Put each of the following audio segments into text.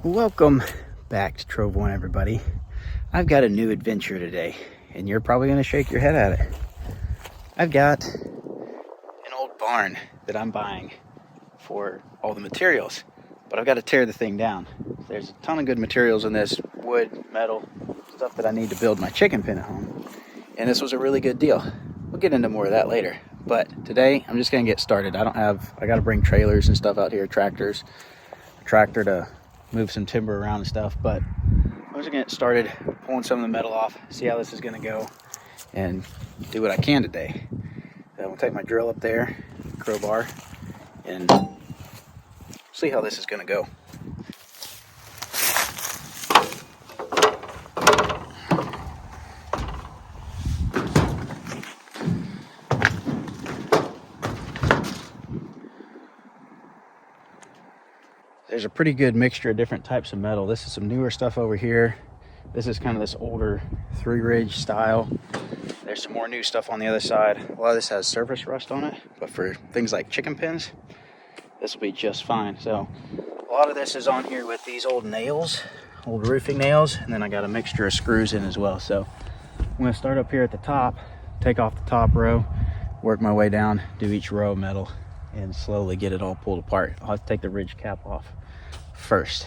Welcome back to Trove One, everybody. I've got a new adventure today, and you're probably going to shake your head at it. I've got an old barn that I'm buying for all the materials, but I've got to tear the thing down. There's a ton of good materials in this: wood, metal, stuff that I need to build my chicken pen at home. And this was a really good deal. We'll get into more of that later. But today, I'm just going to get started. I got to bring trailers and stuff out here, tractor to move some timber around and stuff. But I'm just going to get started pulling some of the metal off, see how this is going to go, and do what I can today. I'm going to take my drill up there, crowbar, and see how this is going to go. There's a pretty good mixture of different types of metal. This is some newer stuff over here. This is kind of this older 3-ridge style. There's some more new stuff on the other side. A lot of this has surface rust on it, but for things like chicken pens, this will be just fine. So a lot of this is on here with these old nails, old roofing nails, and then I got a mixture of screws in as well. So I'm gonna start up here at the top, take off the top row, work my way down, do each row of metal, and slowly get it all pulled apart. I'll have to take the ridge cap off first.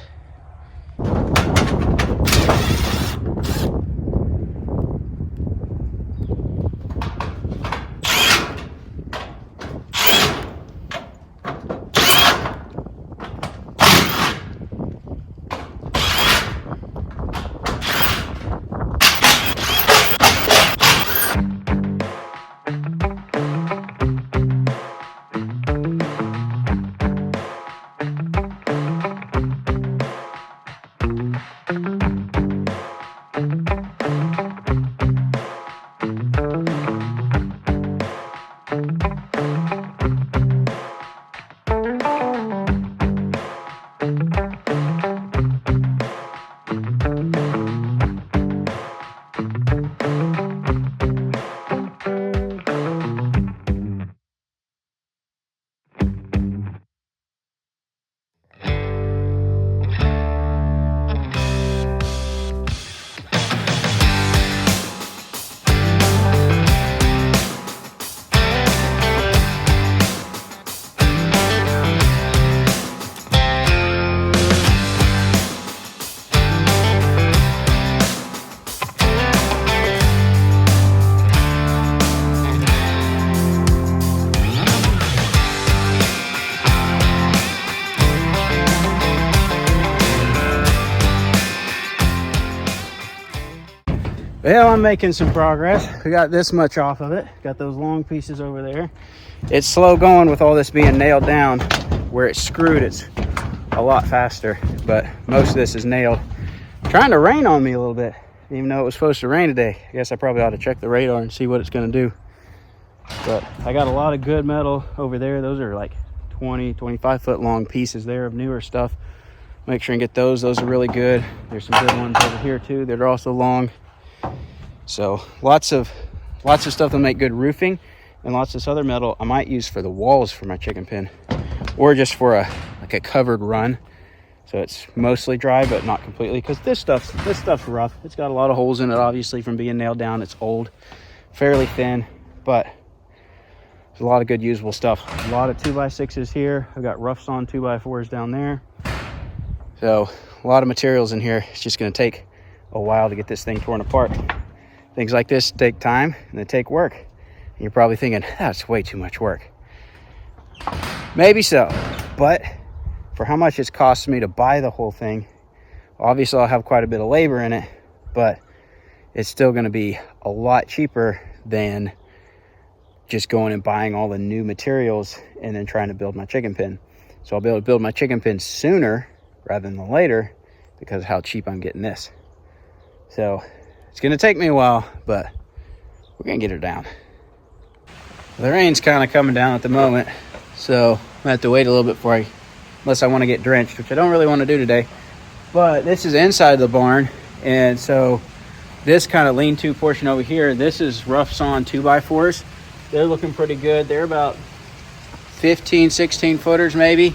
Well, I'm making some progress. We got this much off of it. Got those long pieces over there. It's slow going with all this being nailed down. Where it's screwed, it's a lot faster, but most of this is nailed. Trying to rain on me a little bit, even though it was supposed to rain today. I guess I probably ought to check the radar and see what it's going to do. But I got a lot of good metal over there. Those are like 25 foot long pieces there of newer stuff. Make sure and get those. Those are really good. There's some good ones over here too that are also long. So lots of stuff to make good roofing, and lots of this other metal I might use for the walls for my chicken pen, or just for a covered run, so it's mostly dry but not completely, because this stuff's rough. It's got a lot of holes in it, obviously, from being nailed down. It's old, fairly thin, but there's a lot of good usable stuff. A lot of 2x6s here. I've got rough sawn 2x4s down there. So a lot of materials in here. It's just going to take a while to get this thing torn apart. Things like this take time and they take work. And you're probably thinking, that's way too much work. Maybe so, but for how much it's cost me to buy the whole thing, obviously I'll have quite a bit of labor in it, but it's still going to be a lot cheaper than just going and buying all the new materials and then trying to build my chicken pen. So I'll be able to build my chicken pen sooner rather than later because of how cheap I'm getting this. So it's going to take me a while, but we're going to get her down. The rain's kind of coming down at the moment, so I'm going to have to wait a little bit unless I want to get drenched, which I don't really want to do today. But this is inside the barn, and so this kind of lean-to portion over here, this is rough sawn 2x4s. They're looking pretty good. They're about 15, 16 footers maybe.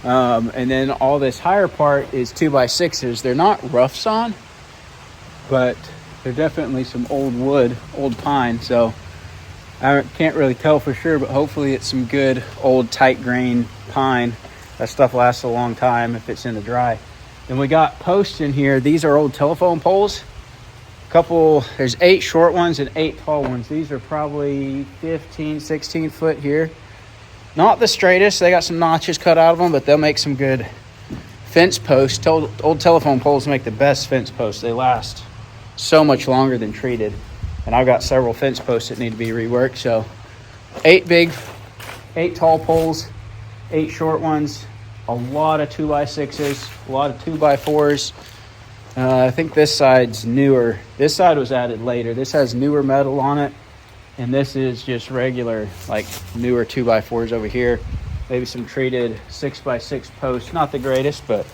And then all this higher part is 2x6s. They're not rough sawn, but they're definitely some old wood, old pine. So I can't really tell for sure, but hopefully it's some good old tight grain pine. That stuff lasts a long time if it's in the dry. Then we got posts in here. These are old telephone poles. There's 8 short ones and 8 tall ones. These are probably 15, 16 foot here. Not the straightest. They got some notches cut out of them, but they'll make some good fence posts. Old telephone poles make the best fence posts. They last so much longer than treated. And I've got several fence posts that need to be reworked. So 8 tall poles, 8 short ones, a lot of 2x6s, a lot of 2x4s. I think this side's newer. This side was added later. This has newer metal on it. And this is just regular, like newer 2x4s over here. Maybe some treated 6x6 posts. Not the greatest, but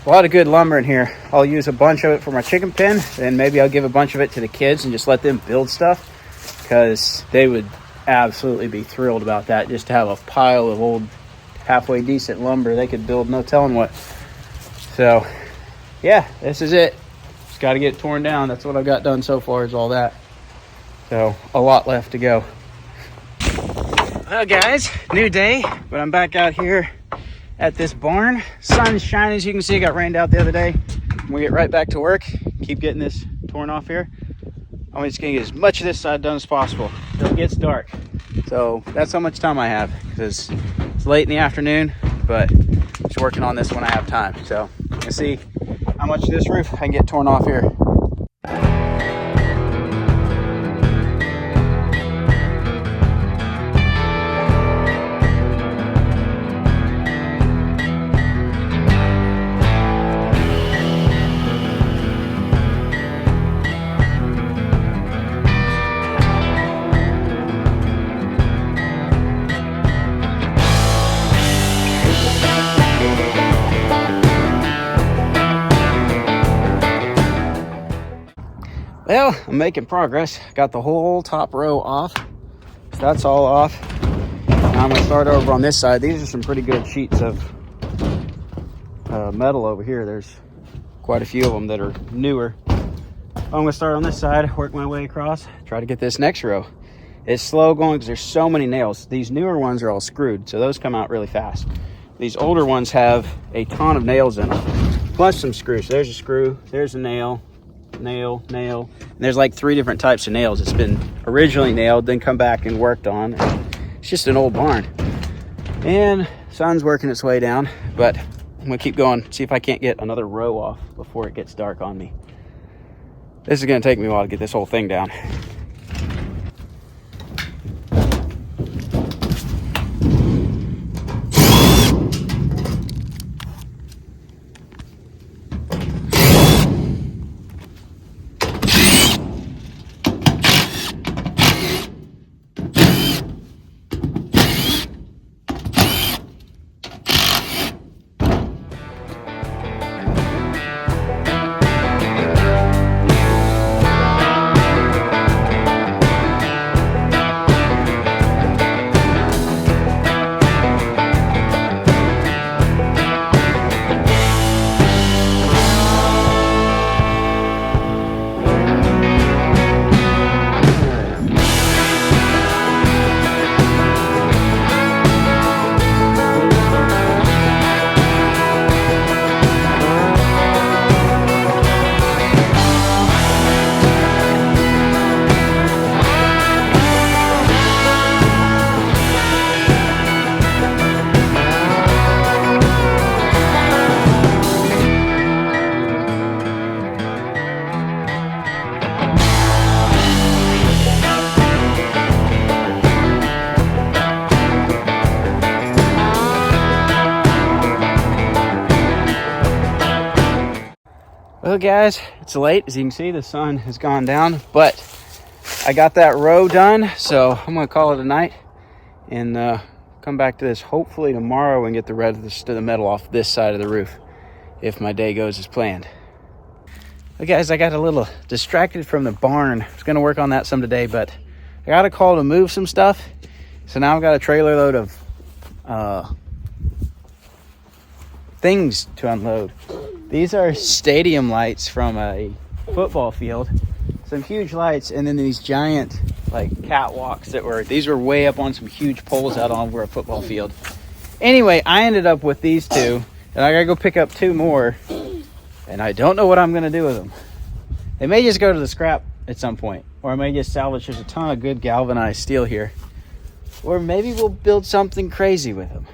a lot of good lumber in here. I'll use a bunch of it for my chicken pen. And maybe I'll give a bunch of it to the kids and just let them build stuff, because they would absolutely be thrilled about that. Just to have a pile of old halfway decent lumber they could build no telling what. So yeah, this is it. Just got to get it torn down. That's what I've got done so far, is all that. So a lot left to go. Well guys, new day, but I'm back out here at this barn. Sun's shining, as you can see. It got rained out the other day. We get right back to work. Keep getting this torn off here. I'm just gonna get as much of this side done as possible till it gets dark. So that's how much time I have, because it's late in the afternoon, but just working on this when I have time. So you can see how much of this roof I can get torn off here. Well, I'm making progress. Got the whole top row off. So that's all off. Now I'm gonna start over on this side. These are some pretty good sheets of metal over here. There's quite a few of them that are newer. I'm gonna start on this side, work my way across, try to get this next row. It's slow going because there's so many nails. These newer ones are all screwed, so those come out really fast. These older ones have a ton of nails in them, plus some screws. So there's a screw, there's a nail, nail. And there's like 3 different types of nails. It's been originally nailed, then come back and worked on. It's just an old barn. And sun's working its way down, but I'm gonna keep going, see if I can't get another row off before it gets dark on me. This is gonna take me a while to get this whole thing down. Well guys, it's late. As you can see, the sun has gone down, but I got that row done, so I'm gonna call it a night and come back to this hopefully tomorrow and get the rest of the metal off this side of the roof if my day goes as planned. Well guys, I got a little distracted from the barn. I was gonna work on that some today, but I got a call to move some stuff. So now I've got a trailer load of things to unload. These are stadium lights from a football field. Some huge lights, and then these giant like catwalks these were way up on some huge poles out over a football field. Anyway, I ended up with these two, and I gotta go pick up 2 more, and I don't know what I'm gonna do with them. They may just go to the scrap at some point, or I may just salvage. There's a ton of good galvanized steel here, or maybe we'll build something crazy with them.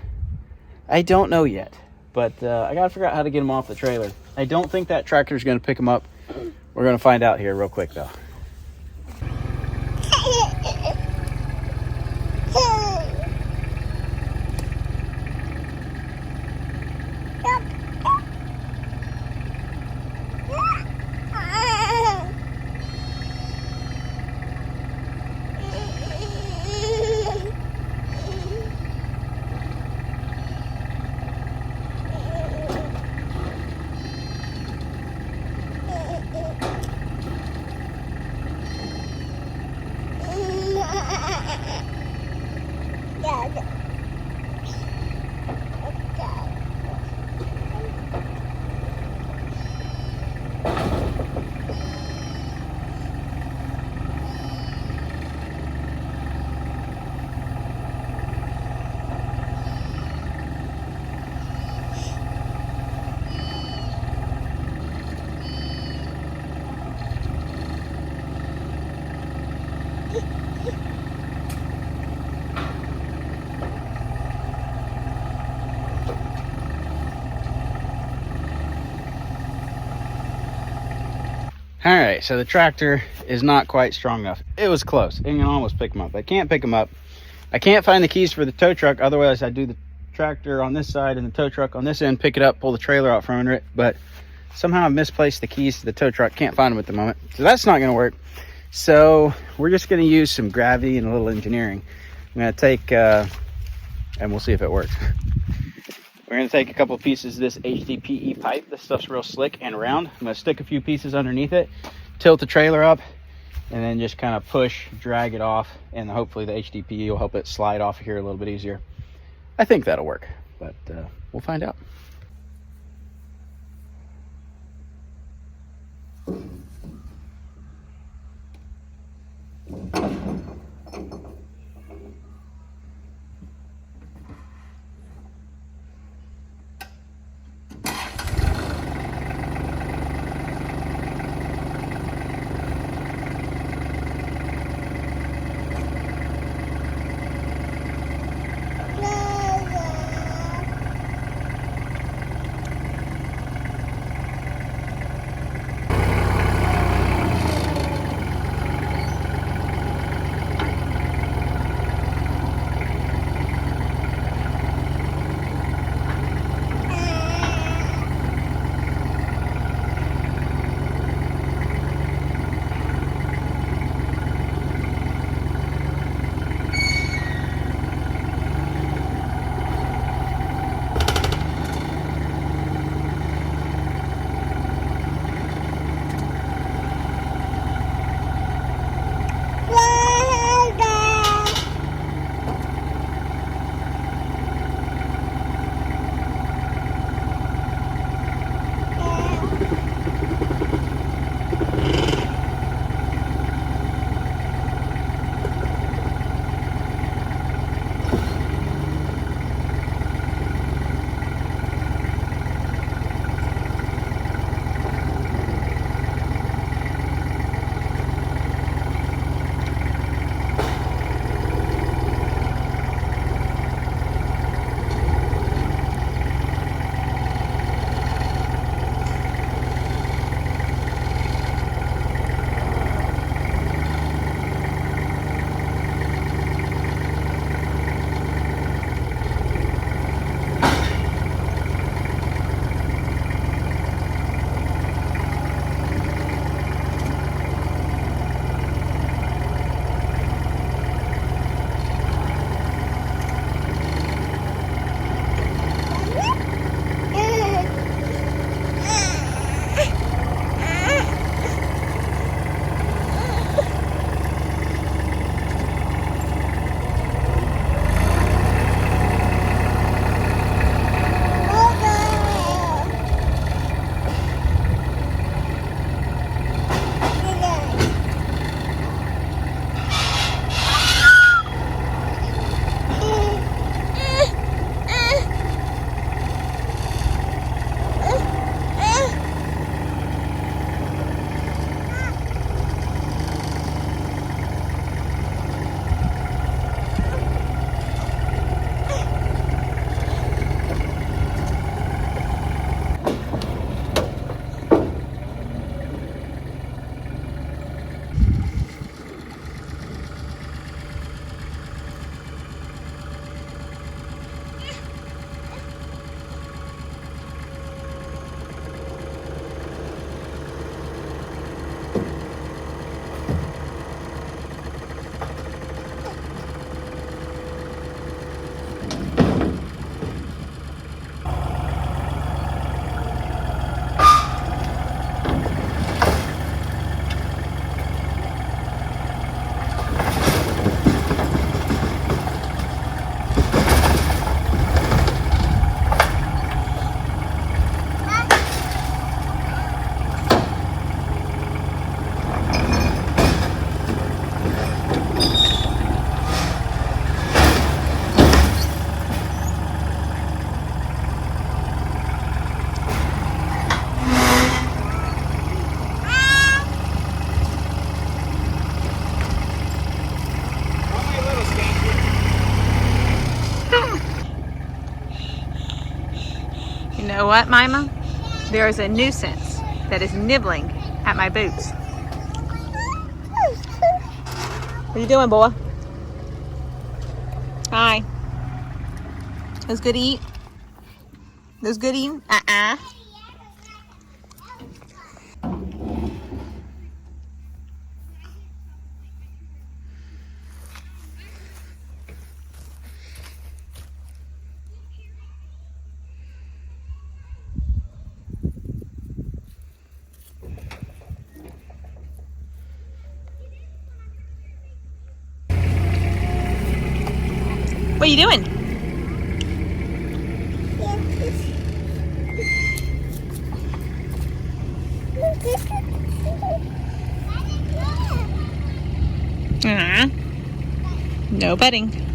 I don't know yet, but I gotta figure out how to get them off the trailer. I don't think that tractor is gonna pick them up. We're gonna find out here real quick though. All right, so the tractor is not quite strong enough. It was close. It can almost pick them up. I can't pick them up. I can't find the keys for the tow truck. Otherwise, I'd do the tractor on this side and the tow truck on this end, pick it up, pull the trailer out from under it. But somehow I've misplaced the keys to the tow truck. Can't find them at the moment. So that's not going to work. So we're just going to use some gravity and a little engineering. I'm going to take, and we'll see if it works. We're going to take a couple of pieces of this HDPE pipe. This stuff's real slick and round. I'm going to stick a few pieces underneath it, tilt the trailer up, and then just kind of push, drag it off, and hopefully the HDPE will help it slide off here a little bit easier. I think that'll work, but we'll find out. what, Mima? There is a nuisance that is nibbling at my boots. What are you doing, boy? Hi. Those good to eat? Those good eating? What are you doing? No petting.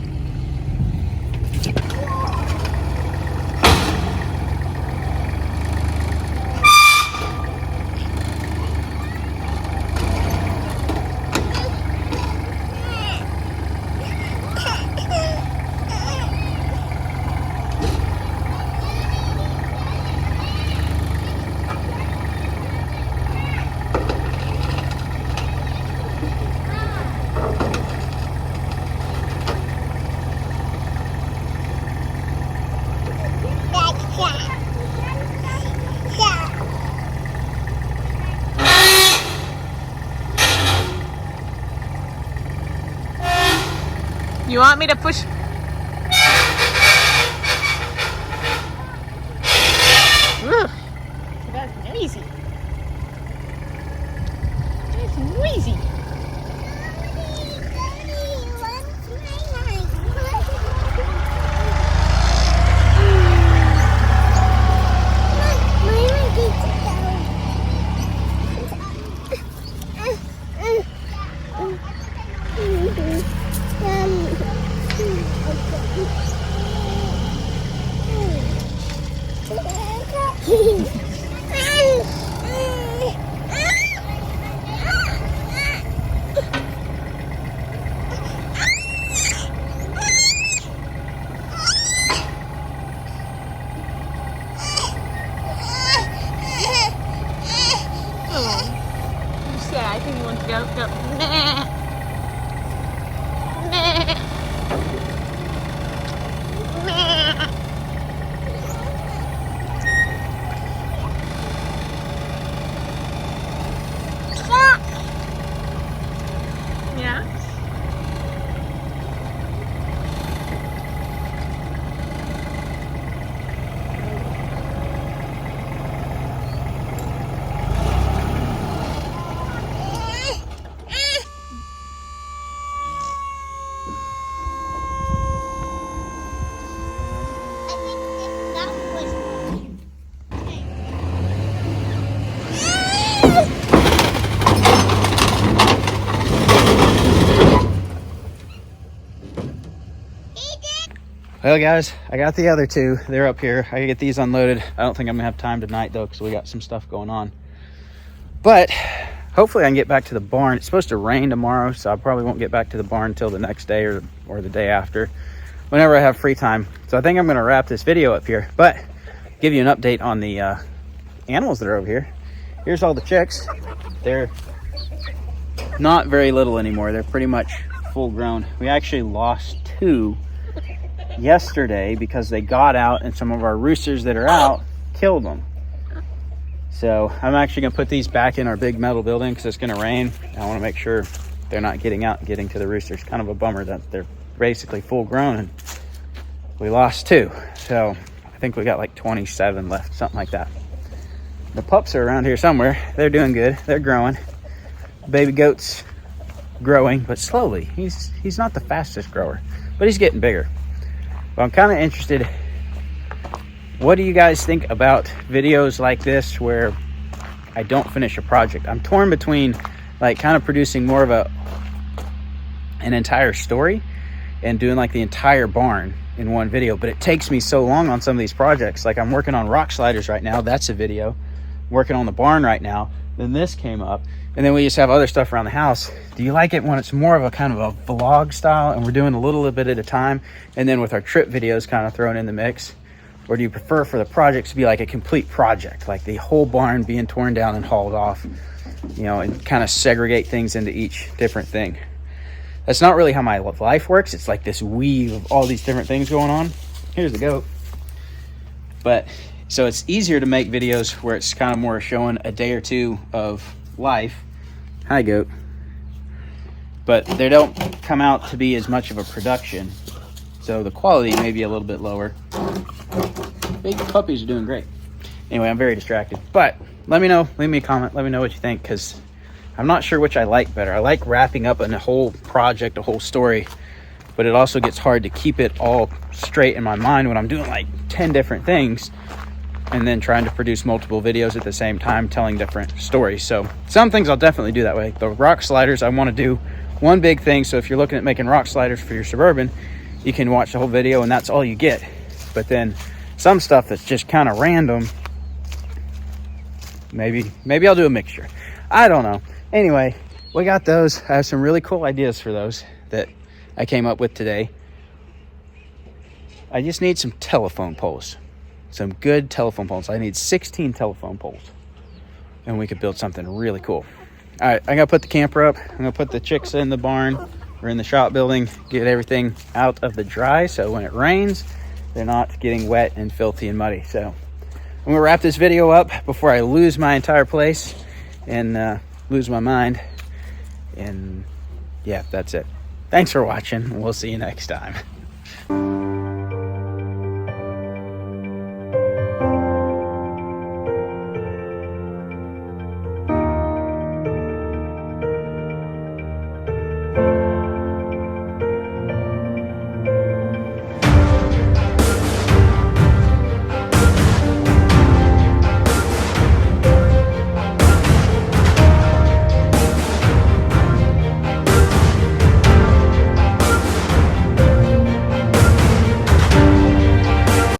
You want me to push? Ugh. That's noisy. That's noisy. I think you want to go. Yeah. Well guys, I got the other two. They're up here. I can get these unloaded. I don't think I'm gonna have time tonight though, because we got some stuff going on. But hopefully I can get back to the barn. It's supposed to rain tomorrow, so I probably won't get back to the barn until the next day or the day after, whenever I have free time. So I think I'm gonna wrap this video up here, but give you an update on the animals that are over here. Here's all the chicks. They're not very little anymore. They're pretty much full grown. We actually lost two yesterday because they got out and some of our roosters that are out killed them. So I'm actually gonna put these back in our big metal building because it's gonna rain. I want to make sure they're not getting out and getting to the roosters. Kind of a bummer that they're basically full grown and we lost two. So I think we got like 27 left, something like that. The pups are around here somewhere. They're doing good. They're growing. Baby goat's growing, but slowly. He's not the fastest grower, but he's getting bigger. But I'm kind of interested, what do you guys think about videos like this where I don't finish a project? I'm torn between like kind of producing more of an entire story and doing like the entire barn in one video, but it takes me so long on some of these projects. Like I'm working on rock sliders right now. That's a video. Working on the barn right now. Then this came up, and then we just have other stuff around the house. Do you like it when it's more of a kind of a vlog style and we're doing a little bit at a time, and then with our trip videos kind of thrown in the mix? Or do you prefer for the projects to be like a complete project, like the whole barn being torn down and hauled off, you know, and kind of segregate things into each different thing? That's not really how my life works. It's like this weave of all these different things going on. Here's the goat. But so it's easier to make videos where it's kind of more showing a day or two of life. Hi, goat. But they don't come out to be as much of a production. So the quality may be a little bit lower. Big puppies are doing great. Anyway, I'm very distracted. But let me know, leave me a comment, let me know what you think, because I'm not sure which I like better. I like wrapping up a whole project, a whole story, but it also gets hard to keep it all straight in my mind when I'm doing like 10 different things and then trying to produce multiple videos at the same time telling different stories. So some things I'll definitely do that way. The rock sliders, I want to do one big thing. So if you're looking at making rock sliders for your Suburban, you can watch the whole video and that's all you get. But then some stuff that's just kind of random, maybe I'll do a mixture. I don't know. Anyway, we got those. I have some really cool ideas for those that I came up with today. I just need some telephone poles, some good telephone poles. I need 16 telephone poles and we could build something really cool. All right, I'm gonna put the camper up. I'm gonna put the chicks in the barn or in the shop building, get everything out of the dry so when it rains, they're not getting wet and filthy and muddy. So I'm gonna wrap this video up before I lose my entire place and lose my mind. And yeah, that's it. Thanks for watching. We'll see you next time.